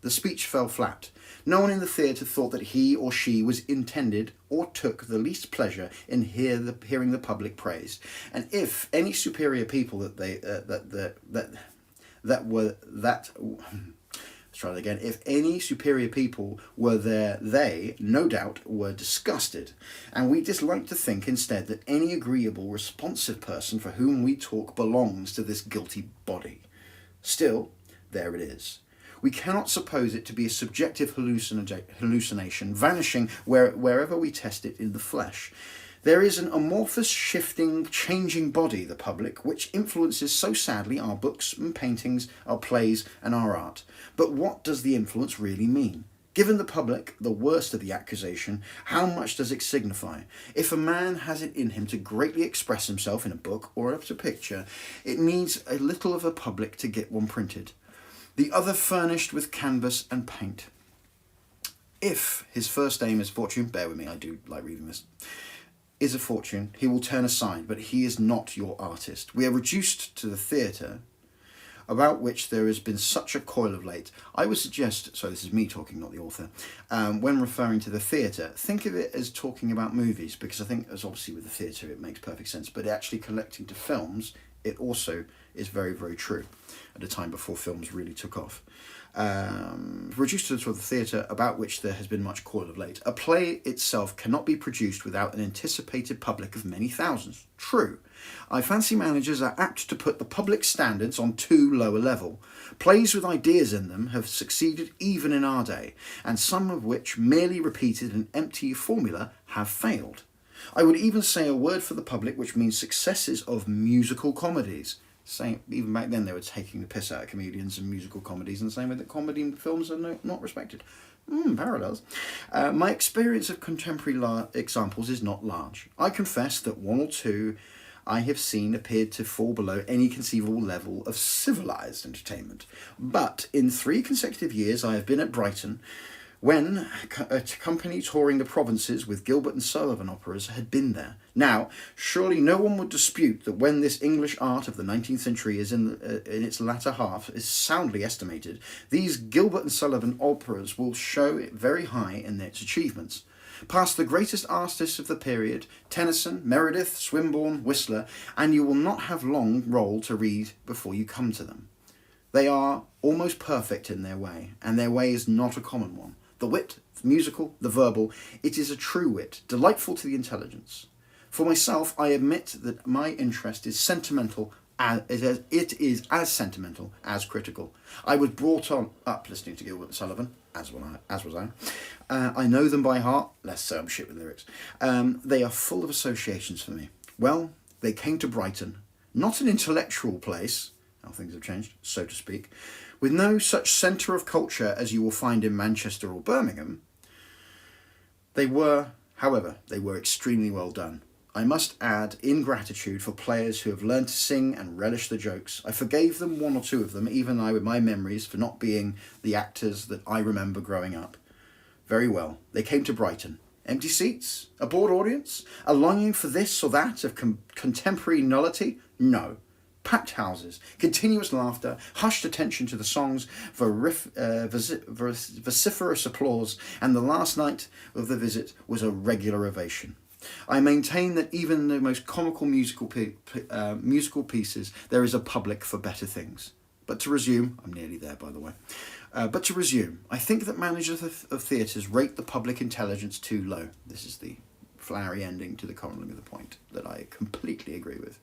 The speech fell flat. No one in the theatre thought that he or she was intended or took the least pleasure in hearing the public praised. And if any superior people Let's try that again. If any superior people were there, they, no doubt, were disgusted. And we dislike to think instead that any agreeable, responsive person for whom we talk belongs to this guilty body. Still, there it is. We cannot suppose it to be a subjective hallucination, vanishing wherever we test it in the flesh. There is an amorphous, shifting, changing body, the public, which influences so sadly our books and paintings, our plays and our art. But what does the influence really mean? Given the public, the worst of the accusation, how much does it signify? If a man has it in him to greatly express himself in a book or a picture, it needs a little of a public to get one printed. The other furnished with canvas and paint. If his first aim is fortune, bear with me, I do like reading this, is a fortune, he will turn aside, but he is not your artist. We are reduced to the theatre, about which there has been such a coil of late. I would suggest, so this is me talking, not the author, when referring to the theatre, think of it as talking about movies, because I think, as obviously with the theatre, it makes perfect sense, but actually collecting to films, it also is very, very true at a time before films really took off. Reduced to the sort of theatre about which there has been much coil of late. A play itself cannot be produced without an anticipated public of many thousands. True. I fancy managers are apt to put the public standards on too low a level. Plays with ideas in them have succeeded even in our day, and some of which, merely repeated an empty formula, have failed. I would even say a word for the public which means successes of musical comedies. Same, even back then they were taking the piss out of comedians and musical comedies, in the same way that comedy films are not respected. Parallels. My experience of contemporary examples is not large. I confess that one or two I have seen appeared to fall below any conceivable level of civilised entertainment. But in 3 consecutive years I have been at Brighton, when a company touring the provinces with Gilbert and Sullivan operas had been there. Now, surely no one would dispute that when this English art of the 19th century is in its latter half is soundly estimated, these Gilbert and Sullivan operas will show it very high in its achievements. Past the greatest artists of the period, Tennyson, Meredith, Swinburne, Whistler, and you will not have long roll to read before you come to them. They are almost perfect in their way, and their way is not a common one. The wit, the musical, the verbal, it is a true wit, delightful to the intelligence. For myself, I admit that my interest is sentimental, it is as sentimental as critical. I was brought up listening to Gilbert and Sullivan, as was I. I know them by heart, less so I'm shit with lyrics. They are full of associations for me. Well, they came to Brighton, not an intellectual place, how things have changed, so to speak, with no such centre of culture as you will find in Manchester or Birmingham. They were extremely well done. I must add, in gratitude for players who have learned to sing and relish the jokes. I forgave them 1 or 2 of them, even I with my memories, for not being the actors that I remember growing up. Very well, they came to Brighton. Empty seats? A bored audience? A longing for this or that of contemporary nullity? No. Packed houses, continuous laughter, hushed attention to the songs, vociferous applause, and the last night of the visit was a regular ovation. I maintain that even in the most comical musical pieces, there is a public for better things. But to resume, I'm nearly there by the way, but to resume, I think that managers of theatres rate the public intelligence too low. This is the flowery ending to the corollary of the point that I completely agree with.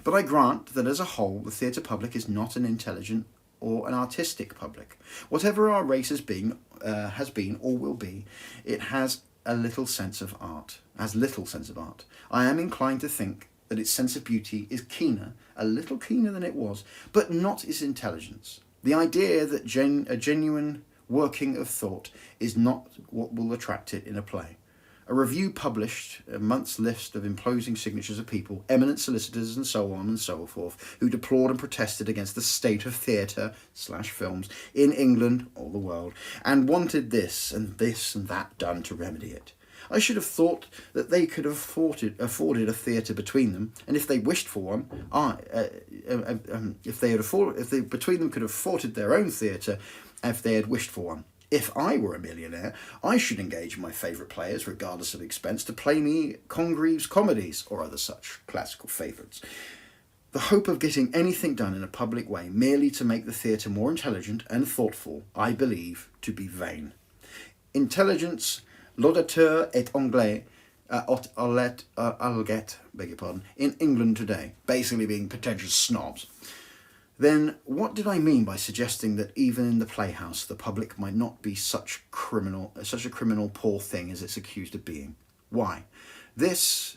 But I grant that as a whole, the theatre public is not an intelligent or an artistic public. Whatever our race has been or will be, it has little sense of art. I am inclined to think that its sense of beauty is a little keener than it was, but not its intelligence. The idea that a genuine working of thought is not what will attract it in a play. A review published a month's list of imposing signatures of people, eminent solicitors and so on and so forth, who deplored and protested against the state of theatre/films in England or the world, and wanted this and that done to remedy it. I should have thought that they could have afforded a theatre between them, and if they wished for one, if they between them could have afforded their own theatre, if they had wished for one. If I were a millionaire, I should engage my favourite players, regardless of expense, to play me Congreve's comedies or other such classical favourites. The hope of getting anything done in a public way merely to make the theatre more intelligent and thoughtful, I believe to be vain. Intelligence, l'auditeur est anglais, alget, beg your pardon, in England today, basically being pretentious snobs. Then what did I mean by suggesting that even in the playhouse the public might not be such a criminal poor thing as it's accused of being? Why? This.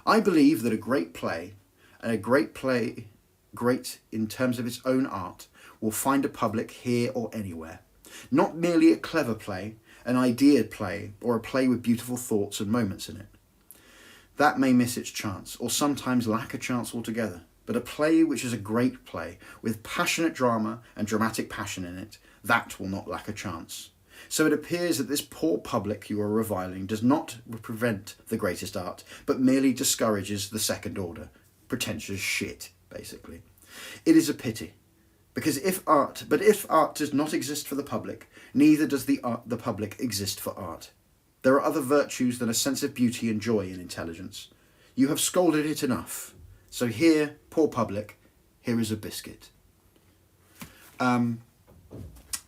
I believe that a great play, and a great play, great in terms of its own art, will find a public here or anywhere. Not merely a clever play, an ideaed play, or a play with beautiful thoughts and moments in it. That may miss its chance, or sometimes lack a chance altogether. But a play which is a great play, with passionate drama and dramatic passion in it, that will not lack a chance. So it appears that this poor public you are reviling does not prevent the greatest art, but merely discourages the second order. Pretentious shit, basically. It is a pity. Because if art does not exist for the public, neither does the public exist for art. There are other virtues than a sense of beauty and joy in intelligence. You have scolded it enough. So here, poor public, here is a biscuit.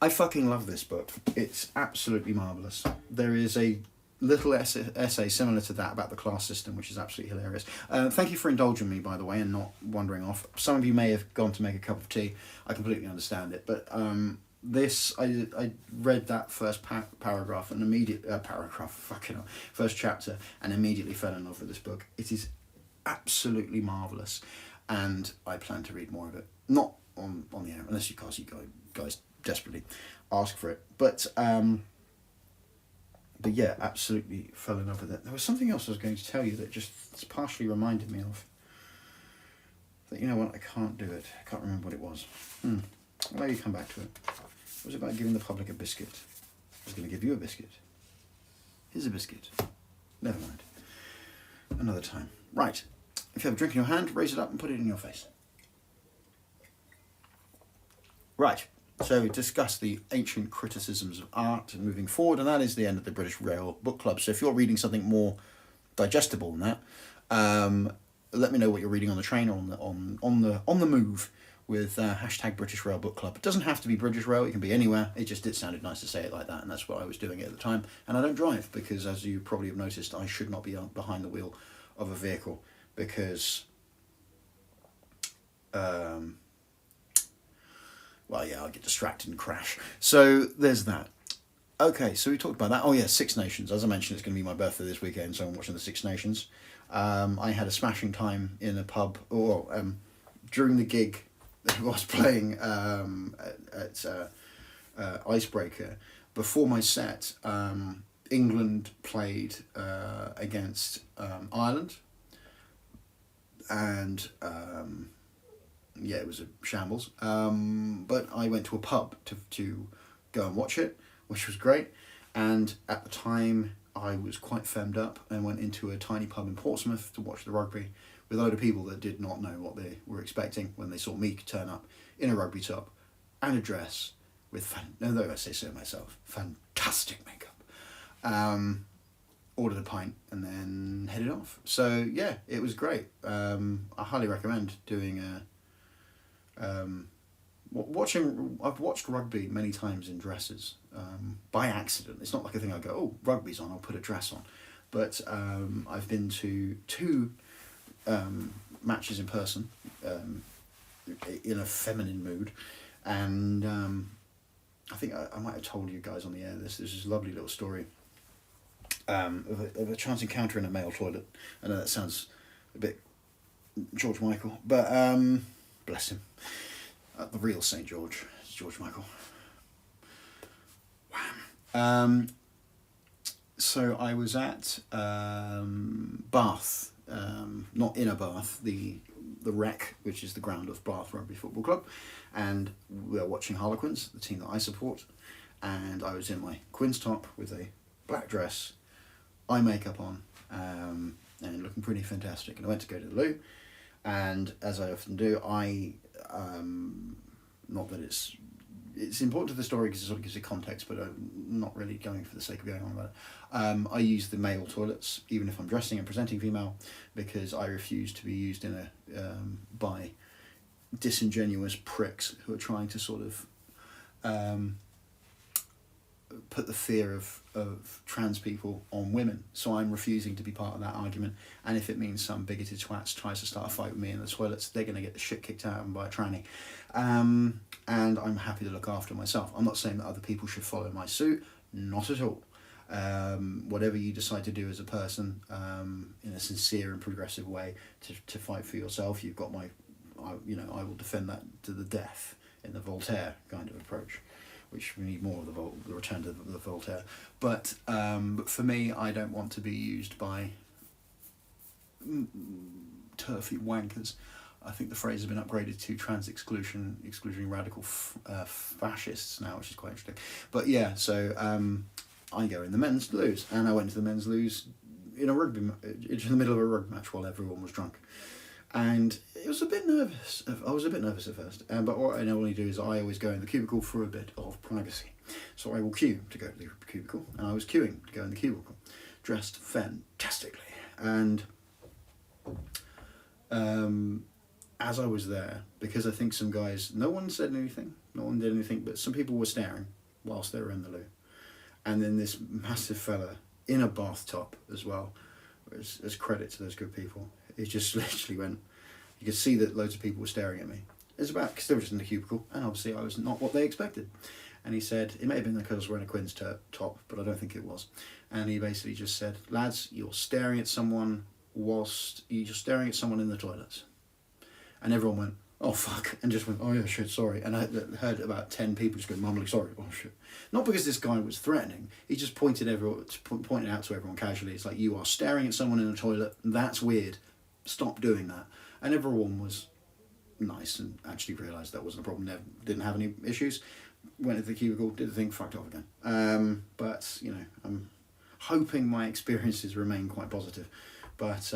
I fucking love this book. It's absolutely marvellous. There is a little essay similar to that about the class system, which is absolutely hilarious. Thank you for indulging me, by the way, and not wandering off. Some of you may have gone to make a cup of tea. I completely understand it. But I read that first paragraph and first chapter, and immediately fell in love with this book. It is absolutely marvellous, and I plan to read more of it. Not on the air, unless you guys desperately ask for it. But yeah, absolutely fell in love with it. There was something else I was going to tell you that just partially reminded me of that. You know what? I can't do it. I can't remember what it was. I'll let you come back to it. It was about giving the public a biscuit. I was going to give you a biscuit. Here's a biscuit. Never mind. Another time. Right. If you have a drink in your hand, raise it up and put it in your face. Right. So we discussed the ancient criticisms of art and moving forward, and that is the end of the British Rail Book Club. So if you're reading something more digestible than that, let me know what you're reading on the train or on the move with hashtag British Rail Book Club. It doesn't have to be British Rail, it can be anywhere. It sounded nice to say it like that, and that's what I was doing at the time. And I don't drive because, as you probably have noticed, I should not be behind the wheel of a vehicle because well, yeah, I'll get distracted and crash. So there's that. Okay, so we talked about that. Oh yeah, Six Nations. As I mentioned, it's going to be my birthday this weekend, so I'm watching the Six Nations. I had a smashing time in a pub, during the gig that I was playing at Icebreaker. Before my set, England played against Ireland, and yeah, it was a shambles. But I went to a pub to go and watch it, which was great. And at the time, I was quite femmed up and went into a tiny pub in Portsmouth to watch the rugby with a load of people that did not know what they were expecting when they saw me turn up in a rugby top and a dress with, I say so myself, fantastic makeup. Ordered a pint and then headed off. So yeah, it was great. I highly recommend doing I've watched rugby many times in dresses by accident. It's not like a thing I go, oh, rugby's on, I'll put a dress on. But I've been to two matches in person in a feminine mood, and I think I might have told you guys on the air this is a lovely little story of a chance encounter in a male toilet. I know that sounds a bit George Michael, but bless him. The real St. George is George Michael. Wham. So I was at Bath, not in a Bath, the Rec, which is the ground of Bath Rugby Football Club, and we were watching Harlequins, the team that I support, and I was in my Quins top with a black dress, eye makeup on, and looking pretty fantastic. And I went to go to the loo, and as I often do, not that it's it's important to the story because it sort of gives it context, but I'm not really going for the sake of going on about it. I use the male toilets, even if I'm dressing and presenting female, because I refuse to be used in a by disingenuous pricks who are trying to sort of put the fear of trans people on women. So I'm refusing to be part of that argument, and if it means some bigoted twats tries to start a fight with me in the toilets, they're going to get the shit kicked out of them by a tranny. And I'm happy to look after myself. I'm not saying that other people should follow my suit, not at all. Whatever you decide to do as a person, in a sincere and progressive way to fight for yourself, you've got I will defend that to the death in the Voltaire kind of approach, which we need more of the return to the Voltaire. But for me, I don't want to be used by turfy wankers. I think the phrase has been upgraded to excluding radical fascists now, which is quite interesting. But yeah, so I go in the men's loos, and I went to the men's loos in the middle of a rugby match while everyone was drunk. And it was a bit nervous. I was a bit nervous at first, but what I normally do is I always go in the cubicle for a bit of privacy. So I will queue to go to the cubicle, and I was queuing to go in the cubicle, dressed fantastically. And as I was there, because I think some guys, no one said anything, no one did anything, but some people were staring whilst they were in the loo. And then this massive fella in a bathtub as well, as credit to those good people, it just literally went, you could see that loads of people were staring at me. It's about, because they were just in the cubicle, and obviously I was not what they expected. And he said, it may have been because I was wearing a Quinn's top, but I don't think it was. And he basically just said, lads, you're staring at someone in the toilets. And everyone went, oh fuck, and just went, oh yeah, shit, sorry. And I heard about 10 people just going mumbling, sorry, oh shit. Not because this guy was threatening, he just pointed out to everyone casually, it's like, you are staring at someone in a toilet, that's weird, stop doing that. And everyone was nice and actually realised that wasn't a problem, didn't have any issues, went into the cubicle, did the thing, fucked off again. But, I'm hoping my experiences remain quite positive. But,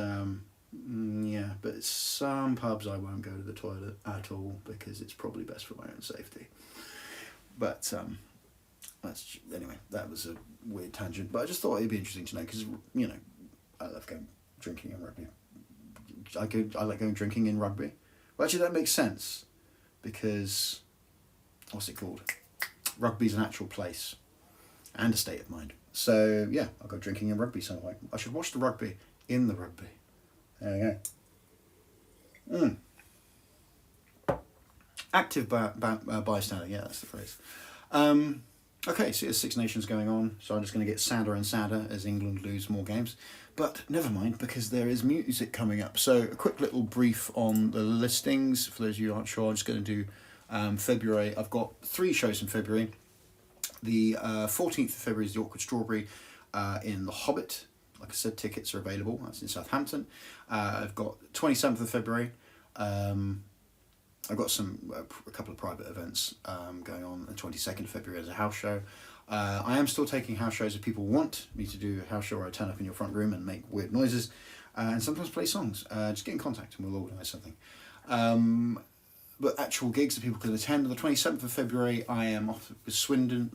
yeah, but some pubs I won't go to the toilet at all because it's probably best for my own safety. But anyway, that was a weird tangent. But I just thought it'd be interesting to know because I love going drinking in rugby. I like going drinking in rugby. Well, actually, that makes sense because what's it called? Rugby's an actual place and a state of mind. So yeah, I'll go drinking in rugby some way. I should watch the rugby in the rugby. There you go. Active bystander, yeah, that's the phrase. Okay, so there's Six Nations going on, so I'm just going to get sadder and sadder as England lose more games. But never mind, because there is music coming up. So a quick little brief on the listings. For those of you who aren't sure, I'm just going to do February. I've got 3 shows in February. The 14th of February is the Awkward Strawberry in The Hobbit. Like I said, tickets are available. That's in Southampton. I've got 27th of February. I've got a couple of private events going on. The 22nd of February as a house show. I am still taking house shows if people want me to do a house show where I turn up in your front room and make weird noises and sometimes play songs. Just get in contact and we'll organise something. But actual gigs that people can attend. On the 27th of February, I am off to Swindon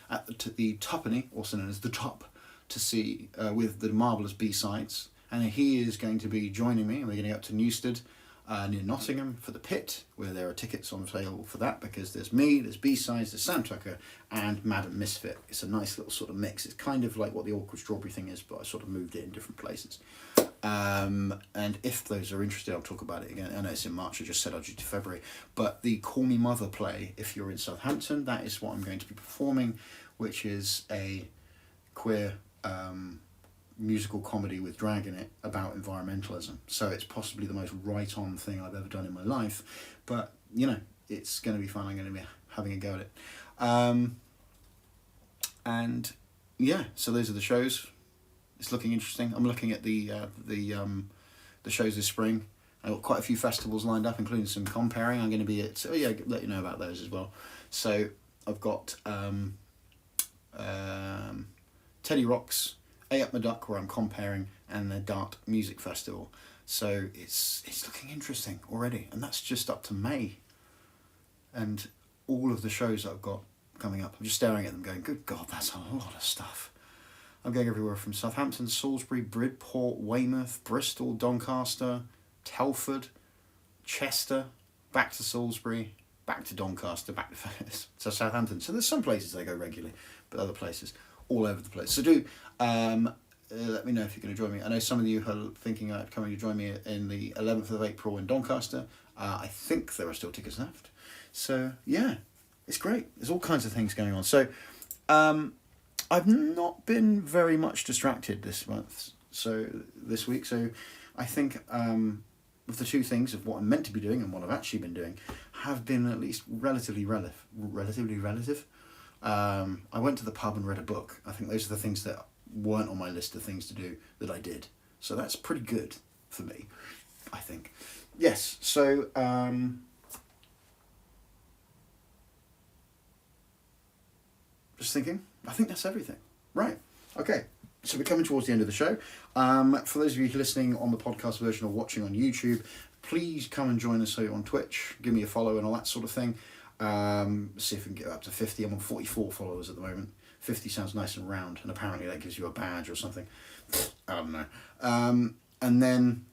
at the Tuppenny, also known as the Top, to see with the marvellous B-SYDES, and he is going to be joining me, and we're going to go up to NEWSTEAD near Nottingham for the Pit, where there are tickets on sale for that, because there's me, there's B-SYDES, there's Sam Tucker, and Madam Misfit. It's a nice little sort of mix. It's kind of like what the Awkward Strawberry thing is, but I sort of moved it in different places. And if those are interested, I'll talk about it again. I know it's in March, I just said I'll do to February, but the Call Me Mother play, if you're in Southampton, that is what I'm going to be performing, which is a queer musical comedy with drag in it about environmentalism. So it's possibly the most right-on thing I've ever done in my life, but it's going to be fun. I'm going to be having a go at it. And yeah, so those are the shows. It's looking interesting. I'm looking at the shows this spring. I've got quite a few festivals lined up, including some comparing. I'm going to be at, let you know about those as well. So I've got Teddy Rocks, A Up My Duck, where I'm comparing, and the Dart Music Festival. So it's looking interesting already, and that's just up to May. And all of the shows that I've got coming up. I'm just staring at them going, good God, that's a lot of stuff. I'm going everywhere from Southampton, Salisbury, Bridport, Weymouth, Bristol, Doncaster, Telford, Chester, back to Salisbury, back to Doncaster, back to Southampton. So there's some places I go regularly, but other places all over the place. So do let me know if you're going to join me. I know some of you are thinking of coming to join me in the 11th of April in Doncaster. I think there are still tickets left. So yeah, it's great. There's all kinds of things going on. So I've not been very much distracted this week. So I think with the two things of what I'm meant to be doing and what I've actually been doing have been at least relatively relative. I went to the pub and read a book. I think those are the things that weren't on my list of things to do that I did. So that's pretty good for me, I think. Yes, so just thinking, I think that's everything. Right, okay. So we're coming towards the end of the show. For those of you listening on the podcast version or watching on YouTube, please come and join us on Twitch. Give me a follow and all that sort of thing. See if we can get up to 50. I'm on 44 followers at the moment. 50 sounds nice and round, and apparently that gives you a badge or something. I don't know. And then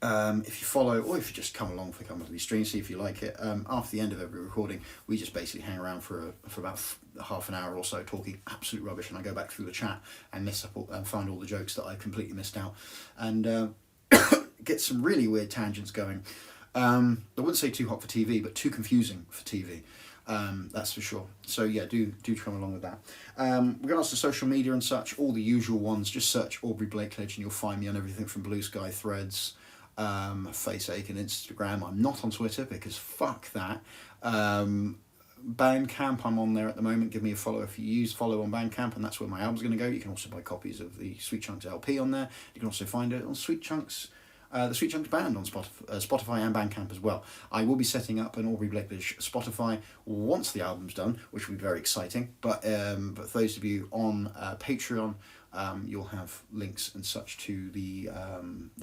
if you follow, or if you just come along for a couple of these streams, see if you like it. After the end of every recording, we just basically hang around for about half an hour or so, talking absolute rubbish, and I go back through the chat and find all the jokes that I completely missed out, and get some really weird tangents going. I wouldn't say too hot for TV, but too confusing for TV. That's for sure. So yeah, do come along with that. Regards to social media and such, all the usual ones, just search Aubrey Blakeledge and you'll find me on everything from Blue Sky, Threads, Faceache and Instagram. I'm not on Twitter because fuck that. Bandcamp, I'm on there at the moment. Give me a follow if you use follow on Bandcamp, and that's where my album's going to go. You can also buy copies of the Sweet Chunks LP on there. You can also find it on Sweet Chunks, the Sweet Chunks band on Spotify and Bandcamp as well. I will be setting up an Aubrey Blakeledge Spotify once the album's done, which will be very exciting. But for those of you on Patreon, you'll have links and such to the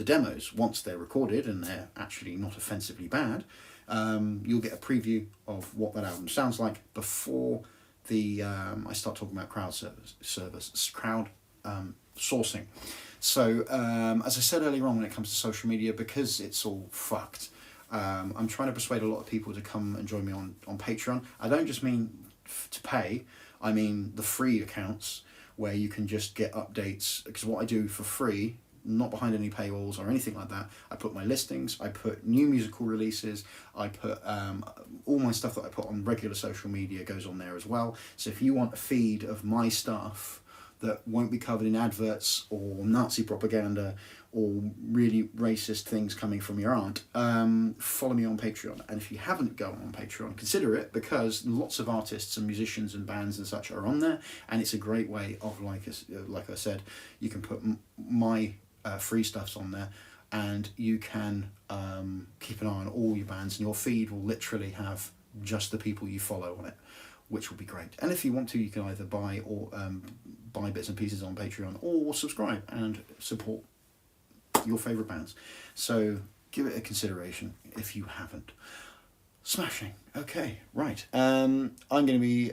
demos once they're recorded and they're actually not offensively bad. You'll get a preview of what that album sounds like before I start talking about crowd sourcing. So as I said earlier on, when it comes to social media, because it's all fucked, I'm trying to persuade a lot of people to come and join me on Patreon. I don't just mean to pay, I mean the free accounts where you can just get updates, because what I do for free, not behind any paywalls or anything like that, I put my listings, I put new musical releases, I put all my stuff that I put on regular social media goes on there as well. So if you want a feed of my stuff that won't be covered in adverts or Nazi propaganda or really racist things coming from your aunt, follow me on Patreon. And if you haven't gone on Patreon, consider it, because lots of artists and musicians and bands and such are on there, and it's a great way of, like I said, you can put my free stuffs on there, and you can keep an eye on all your bands, and your feed will literally have just the people you follow on it, which will be great. And if you want to, you can either buy or buy bits and pieces on Patreon, or subscribe and support your favourite bands. So give it a consideration if you haven't. Smashing. Okay, right. I'm going to be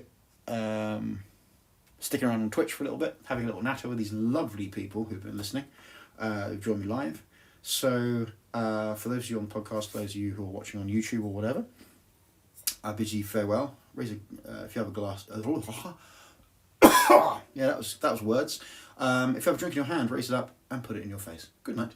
sticking around on Twitch for a little bit, having a little natter with these lovely people who've been listening, who've joined me live. So for those of you on the podcast, those of you who are watching on YouTube or whatever, I bid you farewell. Raise if you have a glass. Yeah, that was words. If you have a drink in your hand, raise it up and put it in your face. Good night.